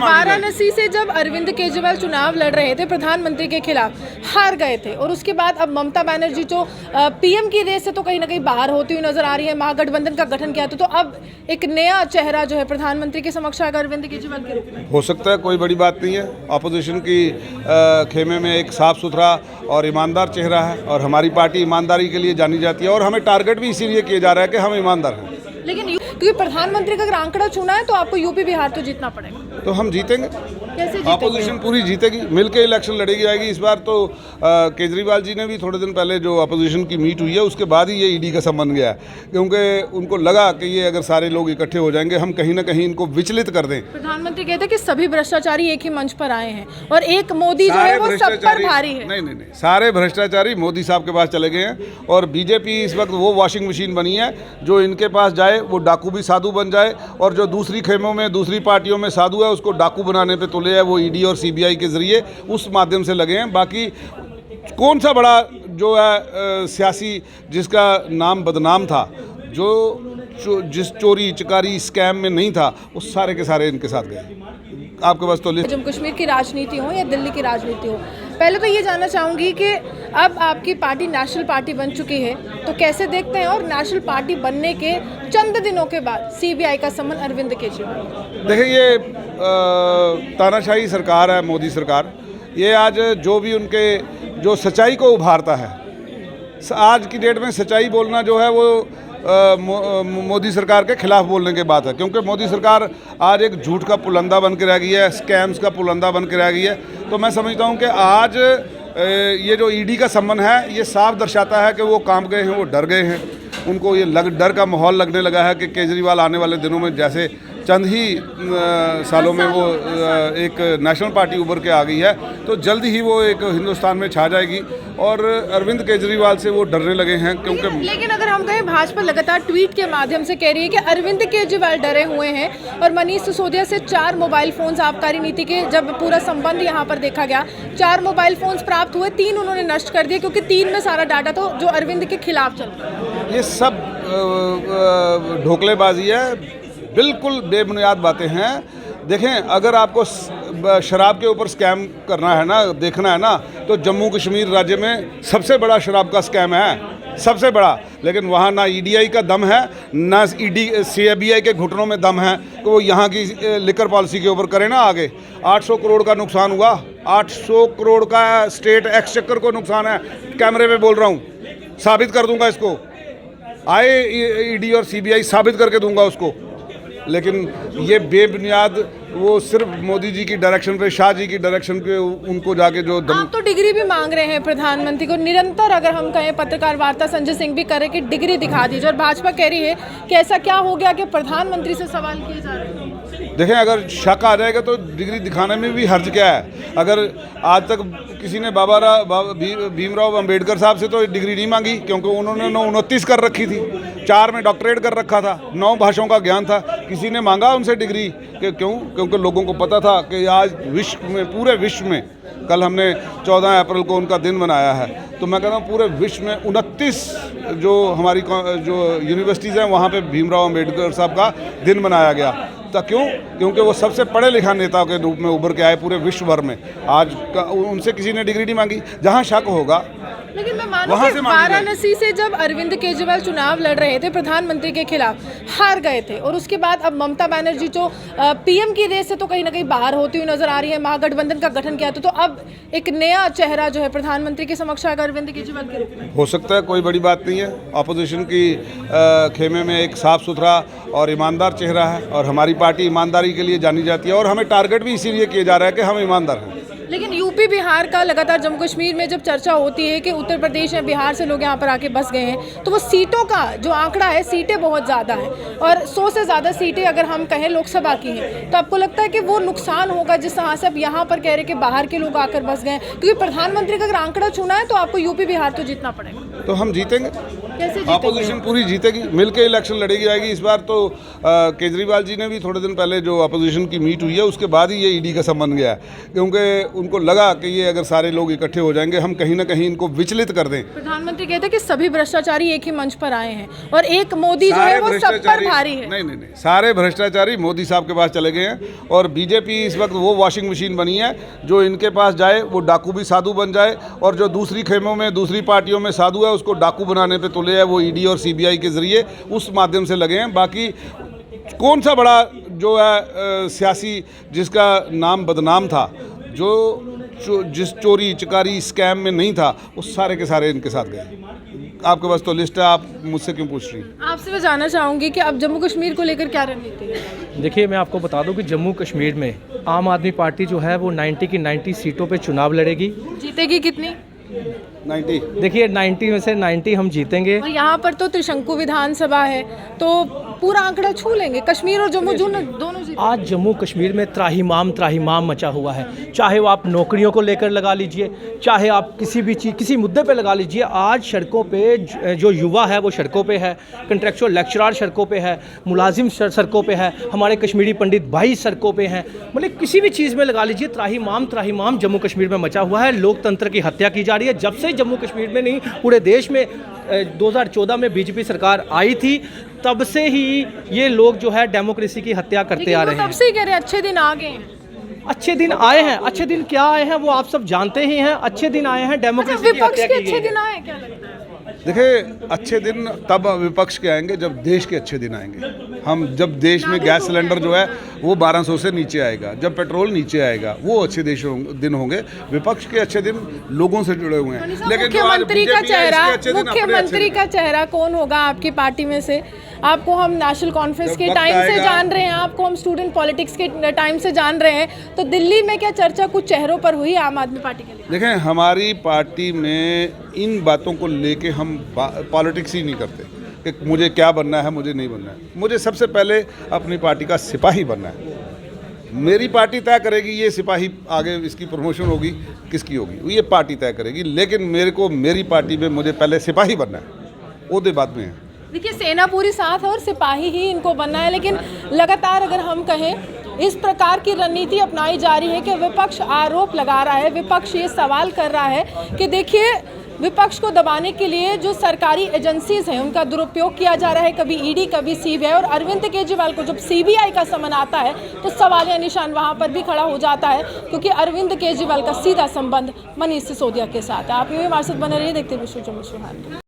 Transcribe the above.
वाराणसी से जब अरविंद केजरीवाल चुनाव लड़ रहे थे प्रधानमंत्री के खिलाफ, हार गए थे और उसके बाद अब ममता बनर्जी जो पीएम की रेस से तो कहीं ना कहीं बाहर होती हुई नजर आ रही है, महागठबंधन का गठन किया तो अब एक नया चेहरा जो है प्रधानमंत्री के समक्ष आएगा अरविंद केजरीवाल के रूप में। हो सकता है, कोई बड़ी बात नहीं है। अपोजिशन की खेमे में एक साफ सुथरा और ईमानदार चेहरा है और हमारी पार्टी ईमानदारी के लिए जानी जाती है और हमें टारगेट भी इसीलिए किया जा रहा है कि हम ईमानदार हैं। लेकिन क्योंकि प्रधानमंत्री का अगर आंकड़ा चुना है तो आपको यूपी बिहार तो जीतना पड़ेगा। तो हम जीतेंगे, कैसे जीतेंगे? अपोजिशन पूरी जीतेगी, मिलके इलेक्शन लड़ेगी जाएगी। इस बार तो केजरीवाल जी ने भी थोड़े दिन पहले जो अपोजिशन की मीट हुई है उसके बाद ही ये ईडी का सम बन गया है, क्योंकि उनको लगा कि ये अगर सारे लोग इकट्ठे हो जाएंगे हम कहीं ना कहीं इनको विचलित कर दें। प्रधानमंत्री कहते हैं कि सभी भ्रष्टाचारी एक ही मंच पर आए हैं और एक मोदी जो है वो सब पर भारी है। नहीं, सारे भ्रष्टाचारी मोदी साहब के पास चले गए हैं और बीजेपी इस वक्त वो वॉशिंग मशीन बनी है, जो इनके पास जाए वो डाकू भी साधु बन जाए और जो दूसरी खेमों में दूसरी पार्टियों में साधु है उसको डाकू बनाने पे तुले है, वो ईडी और सीबीआई के जरिए उस माध्यम से लगे हैं। बाकी कौन सा बड़ा जो है सियासी जिसका नाम बदनाम था, जिस चोरी चकारी स्कैम में नहीं था, वो सारे के सारे इनके साथ गए। आपके पास तो जम्मू कश्मीर की राजनीति हो या दिल्ली की राजनीति हो, पहले तो ये जानना चाहूँगी कि अब आपकी पार्टी नेशनल पार्टी बन चुकी है तो कैसे देखते हैं, और नेशनल पार्टी बनने के चंद दिनों के बाद सीबीआई का समन अरविंद केजरीवाल। देखिए, ये तानाशाही सरकार है, मोदी सरकार। ये आज जो भी उनके जो सच्चाई को उभारता है, आज की डेट में सच्चाई बोलना जो है वो मोदी सरकार के खिलाफ बोलने की बात है, क्योंकि मोदी सरकार आज एक झूठ का पुलंदा बन के रह गई है, स्कैम्स का पुलंदा बन के रह गई है। तो मैं समझता हूं कि आज ये जो ईडी का सम्मन है ये साफ दर्शाता है कि वो काम गए हैं, वो डर गए हैं। उनको ये डर का माहौल लगने लगा है कि केजरीवाल आने वाले दिनों में, जैसे चंद ही सालों में वो एक नेशनल पार्टी उभर के आ गई है, तो जल्द ही वो एक हिंदुस्तान में छा जाएगी और अरविंद केजरीवाल से वो डरने लगे हैं। क्योंकि लेकिन अगर हम कहें, भाजपा लगातार ट्वीट के माध्यम से कह रही है कि अरविंद केजरीवाल डरे हुए हैं और मनीष सिसोदिया से 4 मोबाइल फोन्स आबकारी नीति के जब पूरा संबंध यहाँ पर देखा गया, 4 मोबाइल फोन्स प्राप्त हुए, 3 उन्होंने नष्ट कर दिए क्योंकि 3 में सारा डाटा था जो अरविंद के खिलाफ चल रहा है। ये सब ढोकलेबाजी है, बिल्कुल बेबुनियाद बातें हैं। देखें, अगर आपको शराब के ऊपर स्कैम करना है ना, देखना है ना, तो जम्मू कश्मीर राज्य में सबसे बड़ा शराब का स्कैम है, सबसे बड़ा। लेकिन वहाँ ना ईडीआई का दम है, ना सीबीआई के घुटनों में दम है कि वो यहाँ की लिकर पॉलिसी के ऊपर करे ना आगे। 800 करोड़ का नुकसान हुआ, 800 करोड़ का स्टेट एक्सचेकर को नुकसान है। कैमरे में बोल रहा हूँ, साबित कर दूंगा इसको, आए ईडी और सीबीआई साबित करके दूंगा उसको। लेकिन ये बेबुनियाद वो सिर्फ मोदी जी की डायरेक्शन पे, शाह जी की डायरेक्शन पे उनको जाके जो आप तो डिग्री भी मांग रहे हैं प्रधानमंत्री को निरंतर, अगर हम कहें पत्रकार वार्ता संजय सिंह भी करे कि डिग्री दिखा दीजिए, और भाजपा कह रही है कि ऐसा क्या हो गया कि प्रधानमंत्री से सवाल किए जा रहे हैं। देखें, अगर शक आ जाएगा तो डिग्री दिखाने में भी हर्ज क्या है। अगर आज तक किसी ने भीमराव अंबेडकर साहब से तो डिग्री नहीं मांगी, क्योंकि उन्होंने 29 कर रखी थी, 4 में डॉक्टरेट कर रखा था, 9 भाषाओं का ज्ञान था। किसी ने मांगा उनसे डिग्री कि क्यों? क्योंकि लोगों को पता था कि आज विश्व में, पूरे विश्व में, कल हमने 14 अप्रैल को उनका दिन मनाया है, तो मैं कहता हूँ पूरे विश्व में 29 जो हमारी जो यूनिवर्सिटीज़ हैं वहाँ पे भीमराव अंबेडकर साहब का दिन मनाया गया था। क्यों? क्योंकि वो सबसे पढ़े लिखा नेता के रूप में उभर के आए पूरे विश्व भर में। आज उनसे किसी ने डिग्री नहीं मांगी। जहाँ शक होगा, लेकिन मैं मानूं कि वाराणसी से जब अरविंद केजरीवाल चुनाव लड़ रहे थे प्रधानमंत्री के खिलाफ, हार गए थे और उसके बाद अब ममता बनर्जी जो पीएम की रेस से तो कहीं ना कहीं बाहर होती हुई नजर आ रही है, महागठबंधन का गठन किया तो अब एक नया चेहरा जो है प्रधानमंत्री के समक्ष आएगा अरविंद केजरीवाल के रूप में। हो सकता है, कोई बड़ी बात नहीं है। अपोजिशन की खेमे में एक साफ सुथरा और ईमानदार चेहरा है और हमारी पार्टी ईमानदारी के लिए जानी जाती है और हमें टारगेट भी इसीलिए किया जा रहा है कि हम ईमानदार हैं। लेकिन यूपी बिहार का लगातार, जम्मू कश्मीर में जब चर्चा होती है कि उत्तर प्रदेश या बिहार से लोग यहाँ पर आके बस गए हैं, तो वो सीटों का जो आंकड़ा है, सीटें बहुत ज़्यादा है और 100 से ज़्यादा सीटें अगर हम कहें लोकसभा की हैं, तो आपको लगता है कि वो नुकसान होगा जिस तरह से अब यहाँ पर कह रहे कि बाहर के लोग आकर बस गए? क्योंकि प्रधानमंत्री का अगर आंकड़ा चुना है तो आपको यूपी बिहार तो जीतना पड़ेगा। तो हम जीतेंगे, कैसे जीतेंगे? अपोजिशन पूरी जीतेगी, मिलके इलेक्शन लड़ेगी जाएगी। इस बार तो केजरीवाल जी ने भी थोड़े दिन पहले जो अपोजिशन की मीट हुई है उसके बाद ही ये ईडी का संबंध गया है, क्योंकि उनको लगा कि ये अगर सारे लोग इकट्ठे हो जाएंगे हम कहीं ना कहीं इनको विचलित कर दें। प्रधानमंत्री कहते हैं कि सभी भ्रष्टाचारी एक ही मंच पर आए हैं और एक मोदी जो है वो सब पर भारी है। नहीं, सारे भ्रष्टाचारी मोदी साहब के पास चले गए हैं और बीजेपी इस वक्त वो वॉशिंग मशीन बनी है, जो इनके पास जाए वो डाकू भी साधु बन जाए, और जो दूसरी खेमों में दूसरी पार्टियों में साधु है उसको डाकू बनाने पे तुले है, वो ईडी और सीबीआई के जरिए उस माध्यम से लगे हैं। बाकी कौन सा बड़ा जो है सियासी जिसका नाम बदनाम था, जिस चोरी चकारी स्कैम में नहीं था, वो सारे के सारे इनके साथ गए। आपके पास तो लिस्ट है, आप मुझसे क्यों पूछ रही हैं? आपसे मैं जानना चाहूंगी कि अब जम्मू कश्मीर को लेकर क्या रणनीति है? देखिए, मैं आपको बता दूं कि जम्मू कश्मीर में आम आदमी पार्टी जो है वो 90 की 90 सीटों पे चुनाव लड़ेगी। जीतेगी कितनी? 90। देखिए, 90 में से 90 हम जीतेंगे। और यहाँ पर तो त्रिशंकु विधानसभा है, तो पूरा आंकड़ा छू लेंगे। कश्मीर और जम्मू दोनों जीतेंगे। आज जम्मू कश्मीर में त्राहिमाम मचा हुआ है, चाहे वो आप नौकरियों को लेकर लगा लीजिए, चाहे आप किसी भी चीज़ किसी मुद्दे पे लगा लीजिए। आज सड़कों पे जो युवा है वो सड़कों पे है, कंट्रेक्चुअल लेक्चरार सड़कों पे है, मुलाजिम सड़कों पे है, हमारे कश्मीरी पंडित भाई सड़कों पे हैं। मतलब किसी भी चीज़ में लगा लीजिए, त्राहिमाम जम्मू कश्मीर में मचा हुआ है। लोकतंत्र की हत्या की जा रही है। जब से जम्मू कश्मीर में नहीं पूरे देश में 2014 में बीजेपी सरकार आई थी, तब से ही ये लोग जो है डेमोक्रेसी की हत्या करते आ रहे हैं। तब से ही कह रहे हैं अच्छे दिन आ गए हैं। अच्छे दिन आए हैं। अच्छे दिन क्या आए हैं वो आप सब जानते ही हैं। अच्छे दिन आए हैं, डेमोक्रेसी की विपक्ष हत्या के की अच्छे गई दिन है। आए क्या लगता है? देखिए, अच्छे दिन तब विपक्ष के आएंगे जब देश के अच्छे दिन आएंगे। जब देश में गैस सिलेंडर जो है वो 1200 से नीचे आएगा, जब पेट्रोल नीचे आएगा, वो अच्छे दिन होंगे। विपक्ष के अच्छे दिन लोगों से जुड़े हुए हैं। लेकिन मुख्यमंत्री का चेहरा कौन होगा आपकी पार्टी में से? आपको हम नेशनल कॉन्फ्रेंस के टाइम से जान रहे हैं, आपको हम स्टूडेंट पॉलिटिक्स के टाइम से जान रहे हैं, तो दिल्ली में क्या चर्चा कुछ चेहरों पर हुई आम आदमी पार्टी के लिए? देखें, हमारी पार्टी में इन बातों को लेके हम पॉलिटिक्स ही नहीं करते कि मुझे क्या बनना है, मुझे नहीं बनना है। मुझे सबसे पहले अपनी पार्टी का सिपाही बनना है। मेरी पार्टी तय करेगी ये सिपाही आगे इसकी प्रमोशन होगी किसकी होगी, ये पार्टी तय करेगी। लेकिन मेरी पार्टी में मुझे पहले सिपाही बनना है, ओहदे बाद में है। देखिए, सेना पूरी साथ है और सिपाही ही इनको बनना है। लेकिन लगातार अगर हम कहें, इस प्रकार की रणनीति अपनाई जा रही है कि विपक्ष आरोप लगा रहा है, विपक्ष ये सवाल कर रहा है कि देखिए, विपक्ष को दबाने के लिए जो सरकारी एजेंसीज हैं उनका दुरुपयोग किया जा रहा है, कभी ईडी कभी सीबीआई। और अरविंद केजरीवाल को जब सीबीआई का समन आता है तो सवालिया निशान वहां पर भी खड़ा हो जाता है, क्योंकि अरविंद केजरीवाल का सीधा संबंध मनीष सिसोदिया के साथ है। आप यूं हमारे साथ बने रहिए, देखते विश्व जम्मू।